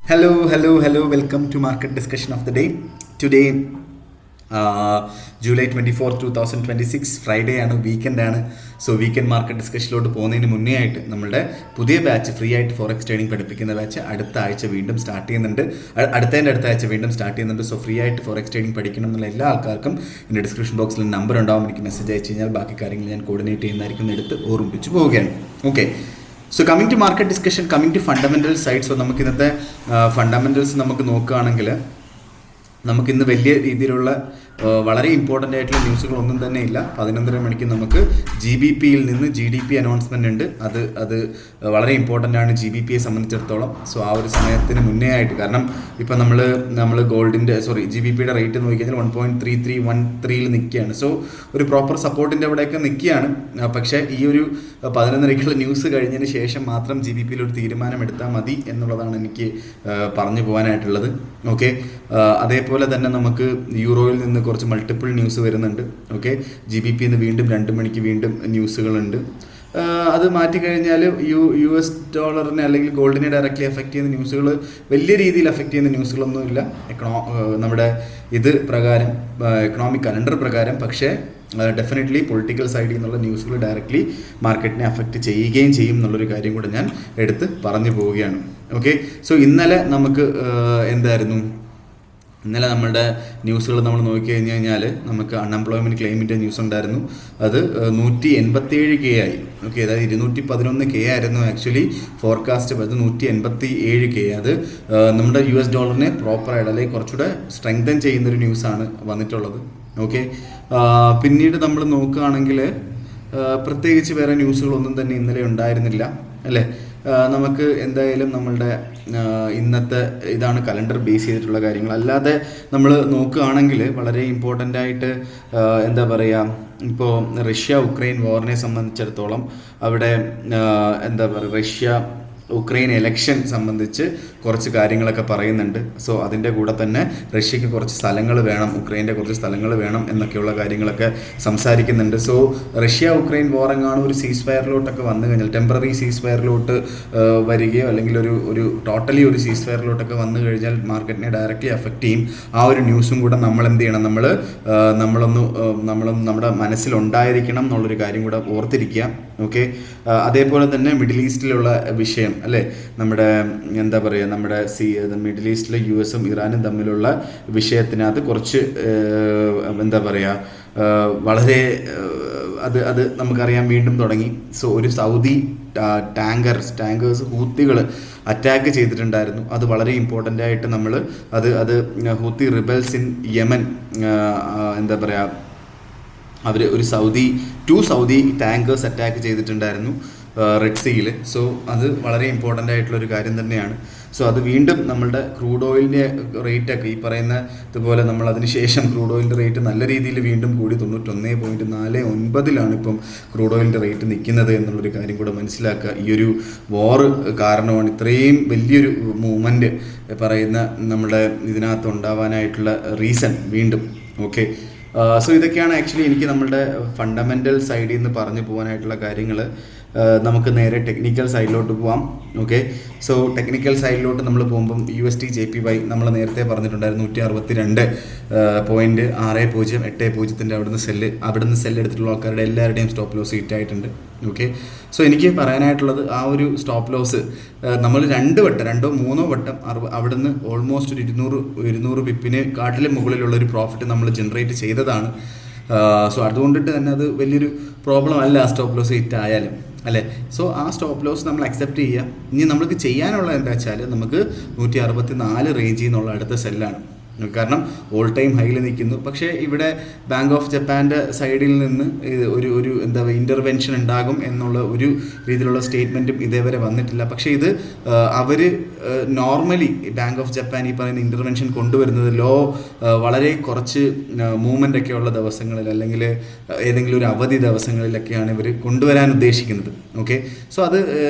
Hello. Welcome to market discussion of the day. Today, July 24th, 2026, Friday ആണ്, weekend ആണ്. So weekend market ഡിസ്കഷനിലോട്ട് പോകുന്നതിന് മുന്നേ ആയിട്ട് നമ്മളുടെ പുതിയ ബാച്ച് ഫ്രീ ആയിട്ട് ഫോറക്സ് ട്രേഡിംഗ് പഠിപ്പിക്കുന്ന ബാച്ച് അടുത്ത ആഴ്ച വീണ്ടും സ്റ്റാർട്ട് ചെയ്യുന്നുണ്ട്. അടുത്ത ആഴ്ച വീണ്ടും സ്റ്റാർട്ട് ചെയ്യുന്നുണ്ട്. സോ ഫ്രീ ആയിട്ട് ഫോറക്സ് ട്രേഡിംഗ് പഠിക്കണം എന്നുള്ള എല്ലാ ആൾക്കാർക്കും എൻ്റെ ഡിസ്ക്രിപ്ഷൻ ബോക്സിൽ നമ്പർ ഉണ്ടാവും. എനിക്ക് മെസ്സേജ് അയച്ചു കഴിഞ്ഞാൽ ബാക്കി കാര്യങ്ങൾ ഞാൻ കോർഡിനേറ്റ് ചെയ്യുന്നതായിരിക്കും എടുത്ത് ഓർമ്മിപ്പിച്ച് പോവുകയാണ്. Okay, so coming to market discussion, coming to fundamentals side. So നമുക്ക് ഇന്നത്തെ ഫണ്ടമെൻ്റൽസ് നമുക്ക് നോക്കുകയാണെങ്കിൽ നമുക്കിന്ന് വലിയ രീതിയിലുള്ള വളരെ ഇമ്പോർട്ടൻ്റ് ആയിട്ടുള്ള ന്യൂസുകളൊന്നും തന്നെ ഇല്ല. 11:30 മണിക്ക് നമുക്ക് GBPയിൽ നിന്ന് GDP അനൗൺസ്മെൻ്റ് ഉണ്ട്. അത് വളരെ ഇമ്പോർട്ടൻ്റ് ആണ് GBPയെ സംബന്ധിച്ചിടത്തോളം. സോ ആ ഒരു സമയത്തിന് മുന്നേ ആയിട്ട്, കാരണം ഇപ്പം നമ്മൾ ഗോൾഡിൻ്റെ GBPയുടെ റേറ്റ് നോക്കിക്കഴിഞ്ഞാൽ 1.3313 നിൽക്കുകയാണ്. സോ ഒരു പ്രോപ്പർ സപ്പോർട്ടിൻ്റെ അവിടെയൊക്കെ നിൽക്കുകയാണ്. പക്ഷേ ഈ ഒരു 11:30 ന്യൂസ് കഴിഞ്ഞതിന് ശേഷം മാത്രം GBPയിൽ ഒരു തീരുമാനം എടുത്താൽ മതി എന്നുള്ളതാണ് എനിക്ക് പറഞ്ഞു പോകാനായിട്ടുള്ളത്. ഓക്കെ, അതേപോലെ തന്നെ നമുക്ക് യൂറോയിൽ നിന്ന് കുറച്ച് മൾട്ടിപ്പിൾ ന്യൂസ് വരുന്നുണ്ട്. ഓക്കെ, GBPയിൽ നിന്ന് വീണ്ടും 2 മണിക്ക് വീണ്ടും ന്യൂസുകളുണ്ട്. അത് മാറ്റിക്കഴിഞ്ഞാൽ US ഡോളറിനെ അല്ലെങ്കിൽ ഗോൾഡിനെ ഡയറക്റ്റ്ലി എഫക്റ്റ് ചെയ്യുന്ന ന്യൂസുകൾ, വലിയ രീതിയിൽ എഫക്റ്റ് ചെയ്യുന്ന ന്യൂസുകളൊന്നുമില്ല നമ്മുടെ പ്രകാരം, എക്കണോമിക് കലണ്ടർ പ്രകാരം. പക്ഷേ ഡെഫിനറ്റ്ലി പൊളിറ്റിക്കൽ സൈഡിൽ നിന്നുള്ള ന്യൂസുകൾ ഡയറക്റ്റ്ലി മാർക്കറ്റിനെ അഫക്റ്റ് ചെയ്യുകയും ചെയ്യും എന്നുള്ളൊരു കാര്യം കൂടെ ഞാൻ എടുത്ത് പറഞ്ഞു പോവുകയാണ്. ഓക്കെ, സോ ഇന്നലെ നമുക്ക് ഇന്നലെ നമ്മളുടെ ന്യൂസുകൾ നമ്മൾ നോക്കിക്കഴിഞ്ഞ് കഴിഞ്ഞാൽ നമുക്ക് അൺഎംപ്ലോയ്മെൻറ്റ് ക്ലെയിമിൻ്റെ ന്യൂസ് ഉണ്ടായിരുന്നു. അത് 187K ആയി. ഓക്കെ, അതായത് 211K ആയിരുന്നു ആക്ച്വലി ഫോർകാസ്റ്റ്. അത് 187K. അത് നമ്മുടെ US ഡോളറിനെ പ്രോപ്പറായിട്ട് അല്ലെങ്കിൽ കുറച്ചുകൂടെ സ്ട്രെങ്തൻ ചെയ്യുന്നൊരു ന്യൂസാണ് വന്നിട്ടുള്ളത്. ഓക്കെ, പിന്നീട് നമ്മൾ നോക്കുകയാണെങ്കിൽ പ്രത്യേകിച്ച് വേറെ ന്യൂസുകളൊന്നും തന്നെ ഇന്നലെ ഉണ്ടായിരുന്നില്ല അല്ലേ. നമുക്ക് എന്തായാലും നമ്മളുടെ ഇന്നത്തെ ഇതാണ് കലണ്ടർ ബേസ് ചെയ്തിട്ടുള്ള കാര്യങ്ങൾ. അല്ലാതെ നമ്മൾ നോക്കുകയാണെങ്കിൽ വളരെ ഇമ്പോർട്ടൻ്റ് ആയിട്ട് ഇപ്പോൾ റഷ്യ ഉക്രൈൻ വാറിനെ സംബന്ധിച്ചിടത്തോളം അവിടെ റഷ്യ ഉക്രൈൻ എലക്ഷൻ സംബന്ധിച്ച് കുറച്ച് കാര്യങ്ങളൊക്കെ പറയുന്നുണ്ട്. സോ അതിൻ്റെ കൂടെ തന്നെ റഷ്യക്ക് കുറച്ച് സ്ഥലങ്ങൾ വേണം, ഉക്രൈൻ്റെ കുറച്ച് സ്ഥലങ്ങൾ വേണം എന്നൊക്കെയുള്ള കാര്യങ്ങളൊക്കെ സംസാരിക്കുന്നുണ്ട്. സോ റഷ്യ ഉക്രൈൻ വാർ എങ്ങാനും ഒരു സീസ് ഫയറിലോട്ടൊക്കെ വന്നു കഴിഞ്ഞാൽ, ടെമ്പററി സീസ് ഫയറിലോട്ട് വരികയോ അല്ലെങ്കിൽ ഒരു ടോട്ടലി ഒരു സീസ് ഫയറിലോട്ടൊക്കെ വന്നു കഴിഞ്ഞാൽ മാർക്കറ്റിനെ ഡയറക്റ്റ്ലി എഫക്റ്റ് ചെയ്യും. ആ ഒരു ന്യൂസും കൂടെ നമ്മൾ എന്ത് ചെയ്യണം, നമ്മളൊന്ന് നമ്മുടെ മനസ്സിലുണ്ടായിരിക്കണം എന്നുള്ളൊരു കാര്യം കൂടെ ഓർത്തിരിക്കുക. ഓക്കെ, അതേപോലെ തന്നെ മിഡിൽ ഈസ്റ്റിലുള്ള വിഷയം അല്ലേ, നമ്മുടെ മിഡിൽ ഈസ്റ്റിലെ US-ഉം ഇറാനും തമ്മിലുള്ള വിഷയത്തിനകത്ത് കുറച്ച് വളരെ അത് നമുക്കറിയാം വീണ്ടും തുടങ്ങി. സോ ഒരു സൗദി ടാങ്കേഴ്സ് ഹൂത്തികൾ അറ്റാക്ക് ചെയ്തിട്ടുണ്ടായിരുന്നു. അത് വളരെ ഇമ്പോർട്ടൻ്റ് ആയിട്ട് നമ്മൾ അത് ഹൂത്തി റിബൽസ് ഇൻ യമൻ അവർ ഒരു സൗദി ടാങ്കേഴ്സ് അറ്റാക്ക് ചെയ്തിട്ടുണ്ടായിരുന്നു റെഡ് സീയിൽ. സോ അത് വളരെ ഇമ്പോർട്ടൻ്റ് ആയിട്ടുള്ളൊരു കാര്യം തന്നെയാണ്. സോ അത് വീണ്ടും നമ്മളുടെ ക്രൂഡ് ഓയിലിൻ്റെ റേറ്റൊക്കെ ഈ പറയുന്ന ഇതുപോലെ നമ്മൾ അതിനുശേഷം ക്രൂഡ് ഓയിലിൻ്റെ റേറ്റ് നല്ല രീതിയിൽ വീണ്ടും കൂടി 91.49 ഇപ്പം ക്രൂഡ് ഓയിലിൻ്റെ റേറ്റ് നിൽക്കുന്നത് എന്നുള്ളൊരു കാര്യം കൂടെ മനസ്സിലാക്കുക. ഈ ഒരു വാർ കാരണമാണ് ഇത്രയും വലിയൊരു മൂവ്മെൻറ്റ് പറയുന്ന നമ്മുടെ ഇതിനകത്ത് ഉണ്ടാവാനായിട്ടുള്ള റീസൺ വീണ്ടും. ഓക്കെ, സോ ഇതൊക്കെയാണ് ആക്ച്വലി എനിക്ക് നമ്മളുടെ ഫണ്ടമെൻ്റൽ സൈഡിൽ നിന്ന് പറഞ്ഞു പോകാനായിട്ടുള്ള കാര്യങ്ങൾ. നമുക്ക് നേരെ ടെക്നിക്കൽ സൈഡിലോട്ട് പോവാം. ഓക്കെ, സോ ടെക്നിക്കൽ സൈഡിലോട്ട് നമ്മൾ പോകുമ്പം USD JPY നമ്മൾ നേരത്തെ പറഞ്ഞിട്ടുണ്ടായിരുന്നു 162.6080 അവിടുന്ന് സെല്ല് എടുത്തിട്ടുള്ള ആൾക്കാരുടെ എല്ലാവരുടെയും സ്റ്റോപ്പ് ലോസ് ഹിറ്റ് ആയിട്ടുണ്ട്. ഓക്കെ, സോ എനിക്ക് പറയാനായിട്ടുള്ളത് ആ ഒരു സ്റ്റോപ്പ് ലോസ് നമ്മൾ 2 വട്ടം അവിടുന്ന് ഓൾമോസ്റ്റ് ഒരു 200 പിപ്പിന് കാട്ടിലും മുകളിലുള്ള ഒരു പ്രോഫിറ്റ് നമ്മൾ ജനറേറ്റ് ചെയ്തതാണ്. സോ അതുകൊണ്ടിട്ട് തന്നെ അത് വലിയൊരു പ്രോബ്ലം അല്ല ആ സ്റ്റോപ്പ് ലോസ് ഹിറ്റ് ആയാലും അല്ലേ. സോ ആ സ്റ്റോപ്പ് ലോസ് നമ്മൾ അക്സെപ്റ്റ് ചെയ്യുക. ഇനി നമുക്ക് ചെയ്യാനുള്ള എന്താ വെച്ചാൽ നമുക്ക് 164 റേഞ്ചിൽ നിന്നുള്ള അടുത്ത സെല്ലാണ്. കാരണം ഓൾ ടൈം ഹൈയിൽ നിൽക്കുന്നു. പക്ഷേ ഇവിടെ ബാങ്ക് ഓഫ് ജപ്പാൻ്റെ സൈഡിൽ നിന്ന് ഒരു ഇൻ്റർവെൻഷൻ ഉണ്ടാകും എന്നുള്ള ഒരു രീതിയിലുള്ള സ്റ്റേറ്റ്മെൻറ്റും ഇതേവരെ വന്നിട്ടില്ല. പക്ഷേ ഇത് അവർ നോർമലി ബാങ്ക് ഓഫ് ജപ്പാൻ ഈ പറയുന്ന ഇൻ്റർവെൻഷൻ കൊണ്ടുവരുന്നത് വളരെ കുറച്ച് മൂവ്മെൻ്റ് ഒക്കെ ഉള്ള ദിവസങ്ങളിൽ അല്ലെങ്കിൽ ഏതെങ്കിലും ഒരു അവധി ദിവസങ്ങളിലൊക്കെയാണ് ഇവർ കൊണ്ടുവരാൻ ഉദ്ദേശിക്കുന്നത്. ഓക്കെ, സോ അത്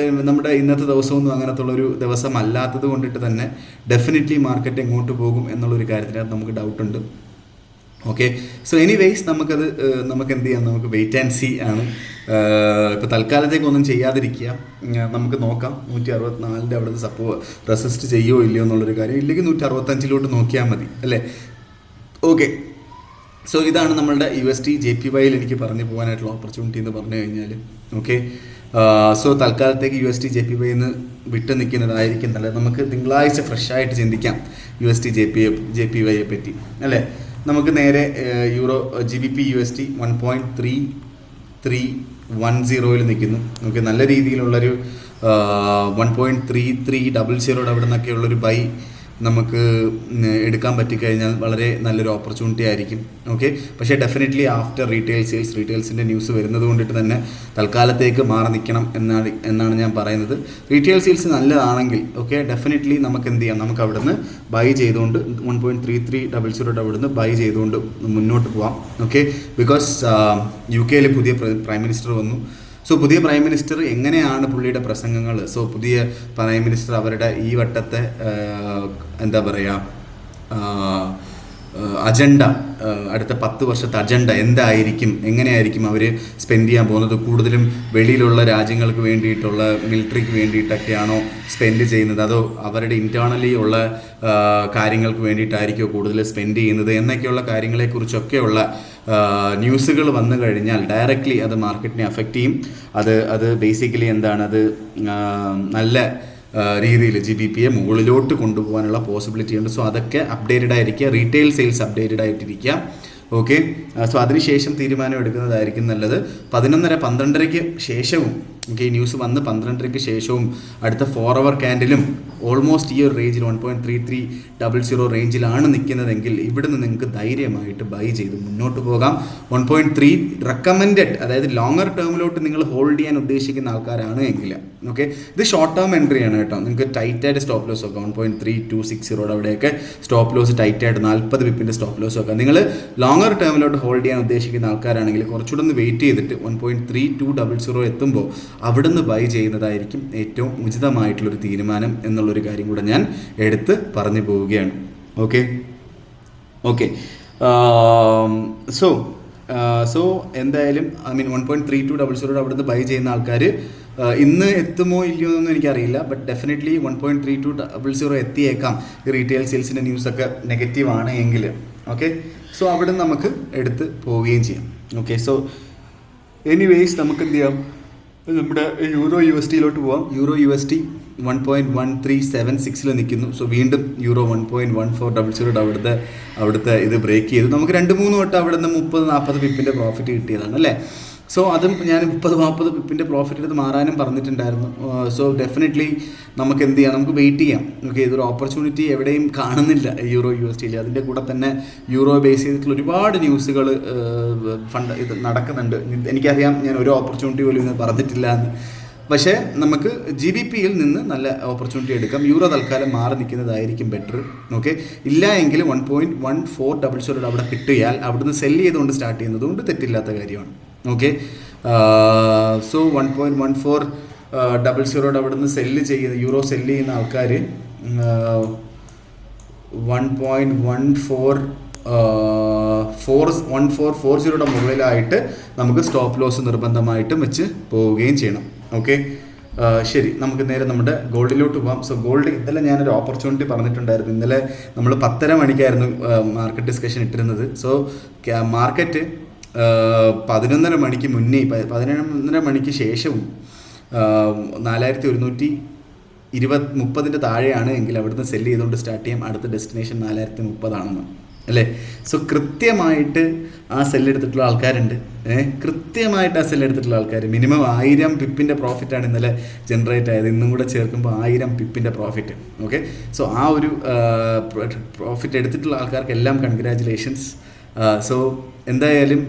നമ്മുടെ ഇന്നത്തെ ദിവസമൊന്നും അങ്ങനത്തുള്ളൊരു ദിവസം അല്ലാത്തത് കൊണ്ടിട്ട് തന്നെ ഡെഫിനറ്റ്ലി മാർക്കറ്റ് എങ്ങോട്ട് പോകും എന്നുള്ളൊരു കാര്യത്തിനകത്ത് നമുക്ക് ഡൗട്ടുണ്ട്. ഓക്കെ, സോ എനിവേയ്സ് നമുക്ക് എന്ത് ചെയ്യാം, നമുക്ക് വെയിറ്റ് ആൻഡ് സീ ആണ്. ഇപ്പോൾ തൽക്കാലത്തേക്കൊന്നും ചെയ്യാതിരിക്കുക. നമുക്ക് നോക്കാം 164 അവിടെ നിന്ന് റെസിസ്റ്റ് ചെയ്യുമോ ഇല്ലയോ എന്നുള്ളൊരു കാര്യം. ഇല്ലെങ്കിൽ 165 നോക്കിയാൽ മതി അല്ലേ. ഓക്കെ, സോ ഇതാണ് നമ്മളുടെ USD JPYയിൽ എനിക്ക് പറഞ്ഞു പോകാനായിട്ടുള്ള ഓപ്പർച്യൂണിറ്റി എന്ന് പറഞ്ഞു കഴിഞ്ഞാൽ. ഓക്കെ, സോ തൽക്കാലത്തേക്ക് USD JPY നിന്ന് വിട്ട് നിൽക്കുന്നതായിരിക്കും നല്ലത്. നമുക്ക് തിങ്കളാഴ്ച ഫ്രഷായിട്ട് ചിന്തിക്കാം USD JPYയെ പറ്റി അല്ലേ. നമുക്ക് നേരെ GBP USD 1.3310 നിൽക്കുന്നു. ഓക്കെ, നല്ല രീതിയിലുള്ളൊരു 1.3300 അവിടെ നിന്നൊക്കെയുള്ളൊരു ബൈ നമുക്ക് എടുക്കാൻ പറ്റിക്കഴിഞ്ഞാൽ വളരെ നല്ലൊരു ഓപ്പർച്യൂണിറ്റി ആയിരിക്കും. ഓക്കെ, പക്ഷേ ഡെഫിനറ്റ്ലി ആഫ്റ്റർ റീറ്റെയിൽസിൻ്റെ ന്യൂസ് വരുന്നത് കൊണ്ടിട്ട് തന്നെ തൽക്കാലത്തേക്ക് മാറി നിൽക്കണം എന്നാണ് ഞാൻ പറയുന്നത്. റീറ്റെയിൽ സെയിൽസ് നല്ലതാണെങ്കിൽ ഓക്കെ ഡെഫിനറ്റ്ലി നമുക്ക് എന്ത് ചെയ്യാം, നമുക്ക് അവിടുന്ന് ബൈ ചെയ്തുകൊണ്ട് 1.3300 അവിടുന്ന് ബൈ ചെയ്തുകൊണ്ട് മുന്നോട്ട് പോവാം. ഓക്കെ, ബിക്കോസ് UK പുതിയ പ്രൈം മിനിസ്റ്റർ വന്നു. സോ പുതിയ പ്രൈം മിനിസ്റ്റർ എങ്ങനെയാണ് പുള്ളിയുടെ പ്രസംഗങ്ങൾ, സോ പുതിയ പ്രൈം മിനിസ്റ്റർ അവരുടെ ഈ വട്ടത്തെ എന്താ പറയുക അജണ്ട, അടുത്ത 10 വർഷത്തെ അജണ്ട എന്തായിരിക്കും, എങ്ങനെയായിരിക്കും അവർ സ്പെൻഡ് ചെയ്യാൻ പോകുന്നത്, കൂടുതലും വെളിയിലുള്ള രാജ്യങ്ങൾക്ക് വേണ്ടിയിട്ടുള്ള മിലിറ്ററിക്ക് വേണ്ടിയിട്ടൊക്കെയാണോ സ്പെൻഡ് ചെയ്യുന്നത്, അതോ അവരുടെ ഇൻറ്റേർണലി ഉള്ള കാര്യങ്ങൾക്ക് വേണ്ടിയിട്ടായിരിക്കുമോ കൂടുതൽ സ്പെൻഡ് ചെയ്യുന്നത് എന്നൊക്കെയുള്ള കാര്യങ്ങളെക്കുറിച്ചൊക്കെയുള്ള ന്യൂസുകൾ വന്നു കഴിഞ്ഞാൽ ഡയറക്റ്റ്ലി അത് മാർക്കറ്റിനെ അഫക്റ്റ് ചെയ്യും. അത് ബേസിക്കലി എന്താണ്, അത് നല്ല രീതിയിൽ GBPയെ മുകളിലോട്ട് കൊണ്ടുപോകാനുള്ള പോസിബിലിറ്റി ഉണ്ട്. സോ അതൊക്കെ അപ്ഡേറ്റഡ് ആയിരിക്കുക, റീറ്റെയിൽ സെയിൽസ് അപ്ഡേറ്റഡ് ആയിട്ടിരിക്കുക. ഓക്കെ, സോ അതിനുശേഷം തീരുമാനം എടുക്കുന്നതായിരിക്കും നല്ലത്. 11:30-12 ശേഷവും ഓക്കെ, ഈ ന്യൂസ് വന്ന് 12 ശേഷവും അടുത്ത 4 അവർ ക്യാൻഡിലും ഓൾമോസ്റ്റ് ഈ ഒരു റേഞ്ചിൽ 1.3300 റേഞ്ചിലാണ് നിൽക്കുന്നതെങ്കിൽ ഇവിടുന്ന് നിങ്ങൾക്ക് ധൈര്യമായിട്ട് ബൈ ചെയ്ത് മുന്നോട്ട് പോകാം. 1.3 റെക്കമെൻഡഡ്, അതായത് ലോങ്ങർ ടേമിലോട്ട് നിങ്ങൾ ഹോൾഡ് ചെയ്യാൻ ഉദ്ദേശിക്കുന്ന ആൾക്കാരാണ് എങ്കിൽ ഓക്കെ, ഇത് ഷോർട്ട് ടേം എൻട്രി ആണ് കേട്ടോ. നിങ്ങൾക്ക് ടൈറ്റായിട്ട് സ്റ്റോപ്പ് ലോസ് വെക്കാം. 1.3260 അവിടെയൊക്കെ സ്റ്റോപ്പ് ലോസ് ടൈറ്റായിട്ട് 40 പിപ്പിൻ്റെ സ്റ്റോപ്പ് ലോസ് വെക്കാം. നിങ്ങൾ ലോങ്ങർ ടേമിലോട്ട് ഹോൾഡ് ചെയ്യാൻ ഉദ്ദേശിക്കുന്ന ആൾക്കാരാണെങ്കിൽ കുറച്ചുകൂടെ ഒന്ന് വെയിറ്റ് ചെയ്തിട്ട് 1.3200 എത്തുമ്പോൾ അവിടുന്ന് ബൈ ചെയ്യുന്നതായിരിക്കും ഏറ്റവും ഉചിതമായിട്ടുള്ളൊരു തീരുമാനം എന്നുള്ളൊരു കാര്യം കൂടെ ഞാൻ എടുത്ത് പറഞ്ഞു പോവുകയാണ്. ഓക്കെ സോ എന്തായാലും 1.3200 അവിടുന്ന് ബൈ ചെയ്യുന്ന ആൾക്കാർ ഇന്ന് എത്തുമോ ഇല്ലയോ എന്നൊന്നും എനിക്കറിയില്ല. But definitely 1.3200 എത്തിയേക്കാം. ഈ റീറ്റെയിൽ സെയിൽസിൻ്റെ ന്യൂസൊക്കെ നെഗറ്റീവ് ആണ് എങ്കിൽ. ഓക്കെ, സോ അവിടെ നമുക്ക് എടുത്ത് പോവുകയും ചെയ്യാം. ഓക്കെ, സോ എനിവേയ്സ് നമുക്ക് എന്ത് ചെയ്യാം, നമ്മുടെ EURUSDയിലോട്ട് പോവാം. EURUSD 1.1376 നിൽക്കുന്നു. സോ വീണ്ടും യൂറോ 1.1400 അവിടുത്തെ ഇത് ബ്രേക്ക് ചെയ്തു. നമുക്ക് 2-3 വട്ടം അവിടെ നിന്ന് 30-40 പിപ്പിൻ്റെ പ്രോഫിറ്റ് കിട്ടിയതാണ് അല്ലേ. സോ അതും ഞാൻ 30-40 പിപ്പിൻ്റെ പ്രോഫിറ്റ് എടുത്ത് മാറാനും പറഞ്ഞിട്ടുണ്ടായിരുന്നു. സോ ഡെഫിനറ്റ്ലി നമുക്ക് എന്ത് ചെയ്യാം, നമുക്ക് വെയിറ്റ് ചെയ്യാം. ഓക്കെ, ഇതൊരു ഓപ്പർച്യൂണിറ്റി എവിടെയും കാണുന്നില്ല EURUSDയിൽ. അതിൻ്റെ കൂടെ തന്നെ യൂറോ ബേസ് ചെയ്തിട്ടുള്ള ഒരുപാട് ന്യൂസുകൾ ഇത് നടക്കുന്നുണ്ട്. എനിക്കറിയാം, ഞാൻ ഒരു ഓപ്പർച്യൂണിറ്റി പോലും ഇന്ന് പറഞ്ഞിട്ടില്ല എന്ന്. പക്ഷേ നമുക്ക് GBPയിൽ നിന്ന് നല്ല ഓപ്പർച്യൂണിറ്റി എടുക്കാം. യൂറോ തൽക്കാലം മാറി നിൽക്കുന്നതായിരിക്കും ബെറ്റർ. ഓക്കെ, ഇല്ല എങ്കിൽ 1.1400 അവിടെ കിട്ടിയാൽ അവിടുന്ന് സെല്ല് ചെയ്തുകൊണ്ട് സ്റ്റാർട്ട് ചെയ്യുന്നത് കൊണ്ട് തെറ്റില്ലാത്ത കാര്യമാണ്. ഓക്കെ, സോ 1.1400 അവിടുന്ന് യൂറോ സെല്ല് ചെയ്യുന്ന ആൾക്കാർ 1.1440 മുകളിലായിട്ട് നമുക്ക് സ്റ്റോപ്പ് ലോസ് നിർബന്ധമായിട്ടും വെച്ച് പോവുകയും ചെയ്യണം. ഓക്കെ, ശരി, നമുക്ക് നേരെ നമ്മുടെ ഗോൾഡിലോട്ട് പോകാം. സോ ഗോൾഡ് ഇന്നലെ ഞാനൊരു ഓപ്പർച്യൂണിറ്റി പറഞ്ഞിട്ടുണ്ടായിരുന്നു. ഇന്നലെ നമ്മൾ 10:30 മണിക്കായിരുന്നു മാർക്കറ്റ് ഡിസ്കഷൻ ഇട്ടിരുന്നത്. സോ മാർക്കറ്റ് 11:30 മണിക്ക് മുന്നേ 11:30 മണിക്ക് ശേഷവും 4130 താഴെയാണ് എങ്കിൽ അവിടുന്ന് സെല്ല് ചെയ്തുകൊണ്ട് സ്റ്റാർട്ട് ചെയ്യാം. അടുത്ത ഡെസ്റ്റിനേഷൻ 4030 ആണെന്ന് അല്ലേ. സോ കൃത്യമായിട്ട് ആ സെല്ലെടുത്തിട്ടുള്ള ആൾക്കാരുണ്ട്. കൃത്യമായിട്ട് ആ സെല്ലെടുത്തിട്ടുള്ള ആൾക്കാർ മിനിമം 1000 പിപ്പിൻ്റെ പ്രോഫിറ്റാണ് ഇന്നലെ ജനറേറ്റ് ആയത്. ഇന്നും കൂടെ ചേർക്കുമ്പോൾ 1000 പിപ്പിൻ്റെ പ്രോഫിറ്റ്. ഓക്കെ, സോ ആ ഒരു പ്രോഫിറ്റ് എടുത്തിട്ടുള്ള ആൾക്കാർക്കെല്ലാം കൺഗ്രാജുലേഷൻസ്. സോ എന്തായാലും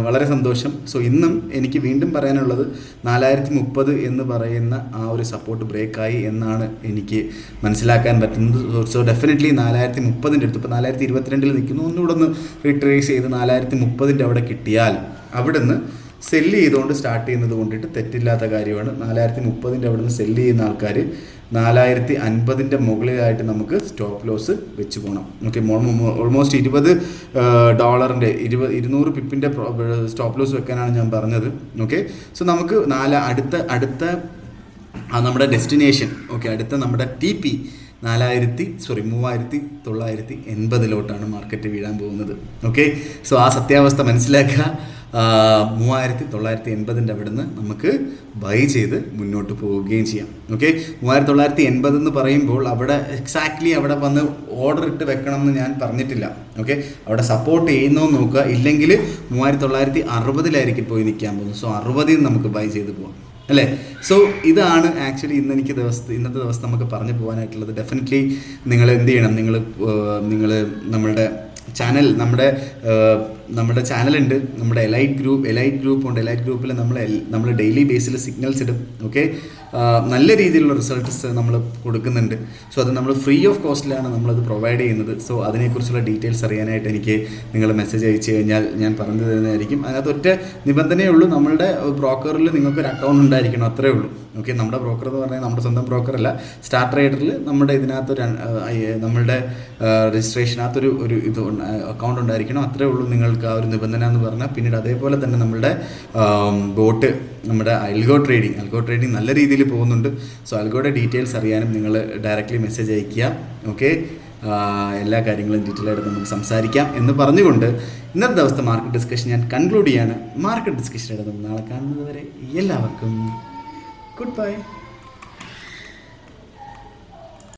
വളരെ സന്തോഷം. സോ ഇന്നും എനിക്ക് വീണ്ടും പറയാനുള്ളത് 4030 എന്ന് പറയുന്ന ആ ഒരു സപ്പോർട്ട് ബ്രേക്കായി എന്നാണ് എനിക്ക് മനസ്സിലാക്കാൻ പറ്റുന്നത്. സോ ഡെഫിനറ്റ്ലി 4030 അടുത്ത് ഇപ്പോൾ 4022 നിൽക്കുന്നു. ഒന്നുകൂടെ ഒന്ന് റിട്രേസ് ചെയ്ത് 4030 അവിടെ കിട്ടിയാൽ അവിടുന്ന് സെല്ല് ചെയ്തുകൊണ്ട് സ്റ്റാർട്ട് ചെയ്യുന്നത് കൊണ്ടിട്ട് തെറ്റില്ലാത്ത കാര്യമാണ്. 4030 അവിടുന്ന് സെല്ല് ചെയ്യുന്ന ആൾക്കാർ 4050 മുകളിലായിട്ട് നമുക്ക് സ്റ്റോപ്പ് ലോസ് വെച്ച് പോകണം. ഓക്കെ, ഓൾമോസ്റ്റ് $20 200 പിപ്പിൻ്റെ സ്റ്റോപ്പ് ലോസ് വെക്കാനാണ് ഞാൻ പറഞ്ഞത്. ഓക്കെ, സോ നമുക്ക് അടുത്ത നമ്മുടെ ഡെസ്റ്റിനേഷൻ, ഓക്കെ, അടുത്ത നമ്മുടെ TP 3980 മാർക്കറ്റ് വീഴാൻ പോകുന്നത്. ഓക്കെ, സോ ആ സത്യാവസ്ഥ മനസ്സിലാക്കുക. 3980 അവിടെ നിന്ന് നമുക്ക് ബൈ ചെയ്ത് മുന്നോട്ട് പോവുകയും ചെയ്യാം. ഓക്കെ, 3980 എന്ന് പറയുമ്പോൾ അവിടെ എക്സാക്ട്ലി അവിടെ വന്ന് ഓർഡർ ഇട്ട് വെക്കണം എന്ന് ഞാൻ പറഞ്ഞിട്ടില്ല. ഓക്കെ, അവിടെ സപ്പോർട്ട് ചെയ്യുന്നോ നോക്കുക, ഇല്ലെങ്കിൽ 3960 പോയി നിൽക്കാൻ പോകുന്നത്. സോ 60 നമുക്ക് ബൈ ചെയ്ത് പോകാം അല്ലേ. സോ ഇതാണ് ആക്ച്വലി ഇന്നത്തെ ദിവസം നമുക്ക് പറഞ്ഞു പോകാനായിട്ടുള്ളത്. ഡെഫിനറ്റ്ലി നിങ്ങൾ എന്ത് ചെയ്യണം, നിങ്ങൾ നമ്മളുടെ ചാനൽ, നമ്മുടെ ചാനലുണ്ട്, നമ്മുടെ എലൈറ്റ് ഗ്രൂപ്പ് ഉണ്ട്. എലൈറ്റ് ഗ്രൂപ്പിൽ നമ്മൾ ഡെയിലി ബേസിൽ സിഗ്നൽസ് ഇടും. ഓക്കെ, നല്ല രീതിയിലുള്ള റിസൾട്ട്സ് നമ്മൾ കൊടുക്കുന്നുണ്ട്. സോ അത് നമ്മൾ ഫ്രീ ഓഫ് കോസ്റ്റിലാണ് നമ്മളത് പ്രൊവൈഡ് ചെയ്യുന്നത്. സോ അതിനെക്കുറിച്ചുള്ള ഡീറ്റെയിൽസ് അറിയാനായിട്ട് എനിക്ക് നിങ്ങൾ മെസ്സേജ് അയച്ചു കഴിഞ്ഞാൽ ഞാൻ പറഞ്ഞു തരുന്നതായിരിക്കും. അതിനകത്ത് ഒറ്റ നിബന്ധനയേ ഉള്ളൂ, നമ്മളുടെ ബ്രോക്കറിൽ നിങ്ങൾക്കൊരു അക്കൗണ്ട് ഉണ്ടായിരിക്കണം, അത്രേ ഉള്ളൂ. ഓക്കെ, നമ്മുടെ ബ്രോക്കർ എന്ന് പറഞ്ഞാൽ നമ്മുടെ സ്വന്തം ബ്രോക്കറല്ല, സ്റ്റാർ ട്രേഡറിൽ നമ്മുടെ ഇതിനകത്ത് നമ്മളുടെ രജിസ്ട്രേഷനകത്തൊരു അക്കൗണ്ട് ഉണ്ടായിരിക്കണം, അത്രേ ഉള്ളൂ നിങ്ങൾക്ക് ആ ഒരു നിബന്ധന എന്ന് പറഞ്ഞാൽ. പിന്നീട് അതേപോലെ തന്നെ നമ്മളുടെ ബോട്ട്, നമ്മുടെ അൽഗോ ട്രേഡിംഗ് നല്ല രീതിയിൽ പോകുന്നുണ്ട്. സോ അൽഗോയുടെ ഡീറ്റെയിൽസ് അറിയാനും നിങ്ങൾ ഡയറക്റ്റ്ലി മെസ്സേജ് അയയ്ക്കുക. ഓക്കെ, എല്ലാ കാര്യങ്ങളും ഡീറ്റെയിൽ ആയിട്ട് നമുക്ക് സംസാരിക്കാം എന്ന് പറഞ്ഞുകൊണ്ട് ഇന്നത്തെ ദിവസത്തെ മാർക്കറ്റ് ഡിസ്കഷൻ ഞാൻ കൺക്ലൂഡ് ചെയ്യാണ്. മാർക്കറ്റ് ഡിസ്കഷനായിട്ട് നമ്മൾ നാളെ കാണുന്നത് വരെ എല്ലാവർക്കും ഗുഡ് ബൈ.